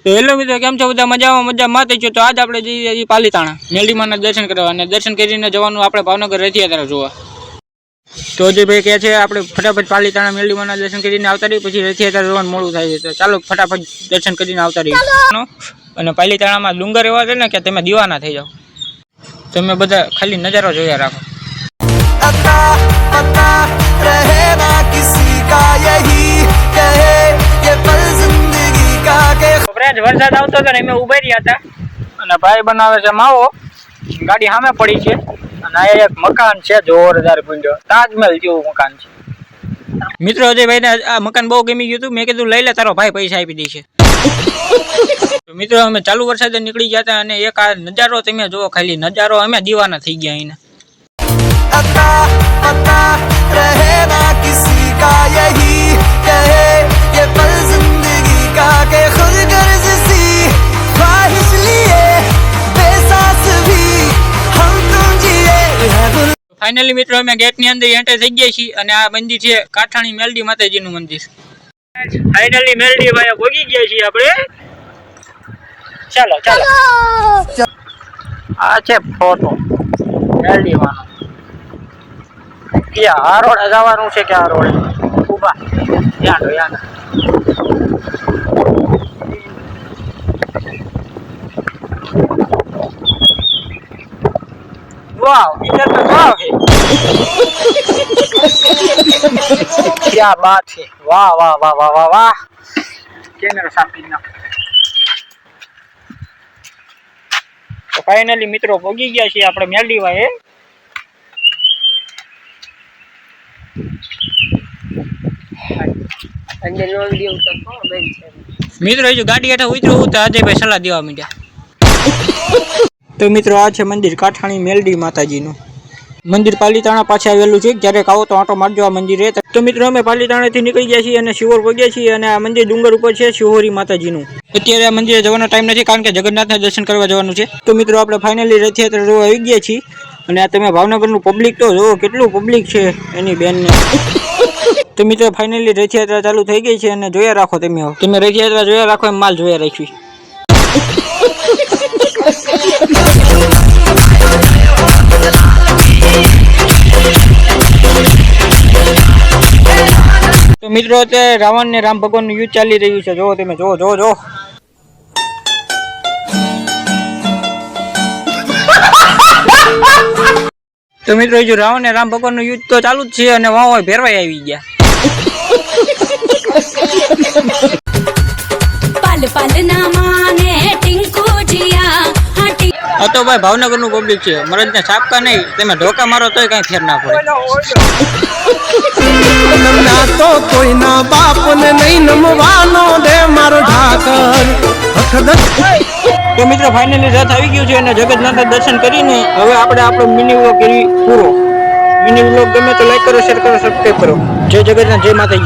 તો હેલો મિત્રો, કેમ છો બધા? મજામાં થઈ ગયો. તો આજ આપણે જઈએ પાલીતાણા મેલડીમાના દર્શન કરવા, અને દર્શન કરીને જવાનું આપણે ભાવનગર રથયાત્રા જોવા. તો અજયભાઈ કહે છે આપણે ફટાફટ પાલીતાણા મેલડીમાના દર્શન કરીને આવતા રહીએ, પછી રથયાત્રા જોવાનું મોડું થાય છે. તો ચાલો ફટાફટ દર્શન કરીને આવતા રહીએ. અને પાલીતાણામાં ડુંગર એવા છે ને કે તમે દીવાના થઈ જાઓ. તમે બધા ખાલી નજારો જોયા રાખો. વરસાદ આવતો હતો ને અમે ઉભા રહ્યા હતા, અને ભાઈ બનાવે છે માવો. ગાડી સામે પડી છે, અને આ એક મકાન છે જોરદાર પૂંજો, તાજમહેલ જેવું મકાન છે. મિત્રો અજયભાઈ ને આ મકાન બહુ ગમી ગયું હતું. મેં કીધું લઈ લે, તારો ભાઈ પૈસા આપી દેશે. મિત્રો અમે ચાલુ વરસાદે નીકળી ગયા હતા, અને એક આ નજારો તમે જુઓ, ખાલી નજારો અમે દીવાના થઈ ગયા અહીંના. ફાઇનલી મિત્રો અમે ગેટ ની અંદર એન્ટર થઈ ગયા છીએ, અને આ મંદિર છે કાઠાણી મેલડી માતાજી નું મંદિર. ફાઇનલી મેલડી ભાઈ પહોંચી ગયા છીએ આપણે. ચાલો ચાલો, આ છે ફોટો મેલડી વાનો. આ રોડે જવાનું છે કે આ રોડે ઉભા યાદ वाह, इधर तो वाह है। क्या बात है, वाह वाह वाह वाह वाह वाह। कैमरा साफ करना। तो फाइनली मित्रों पहुंची गया છીએ આપણે મેલડી વાએ. અંદર નો વિડિયો તો બંધ છે. મિત્રો જો ગાડી હેઠા ઉતર્યું તો અજયભાઈ સલાહ દેવા માંડ્યા. તો મિત્રો આ છે મંદિર કાઠાણી મેલડી માતાજીનું મંદિર. પાલીતાણા પાછે આવેલું છે, ક્યારેક આવો તો આંટો મારજો આ મંદિરે. તો મિત્રો અમે પાલીતાણાથી નીકળી ગયા છીએ અને શિહોર પહોંચ્યા છીએ, અને આ મંદિર ડુંગર ઉપર છે શિહોરી માતાજીનું. અત્યારે આ મંદિરે જવાનો ટાઈમ નથી, કારણ કે જગન્નાથના દર્શન કરવા જવાનું છે. તો મિત્રો આપણે ફાઇનલી રથયાત્રા જોવા આવી ગયા છીએ, અને આ તમે ભાવનગરનું પબ્લિક તો જુઓ, કેટલું પબ્લિક છે એની બેનને. તો મિત્રો ફાઇનલી રથયાત્રા ચાલુ થઈ ગઈ છે, અને જોયા રાખો તમે રથયાત્રા જોયા રાખો, એમ માલ જોયા રાખવી. તો મિત્રો અત્યારે રાવણ ને રામ ભગવાન નું યુદ્ધ ચાલી રહ્યું છે. જો તમે જો જો જો. તો મિત્રો જો રાવણ ને રામ ભગવાન નું યુદ્ધ તો ચાલુ જ છે, અને વાવ ભેરવાઈ આવી ગયા. પાલ પાલ ના માને ટિંકુ જીયા. આ તો ભાઈ ભાવનગર નું પબ્લિક છે, મરદ ને છાપકા નહીં, તમે ઢોકા મારો તોય કઈ ફેર ના પડે. તો કોઈના બાપ ને નહીં નમવાનો દે મારો ઠાકર. તો મિત્રો ફાઇનલી રથ આવી ગયું છે, અને જગન્નાથ દર્શન કરીને હવે આપણે આપણો મિની વ્લોગ કરી પૂરો. મિની વ્લોગ ગમે તો લાઈક કરો, શેર કરો, સબસ્ક્રાઈબ કરો. જય જગન્નાથ, જય માતાજી.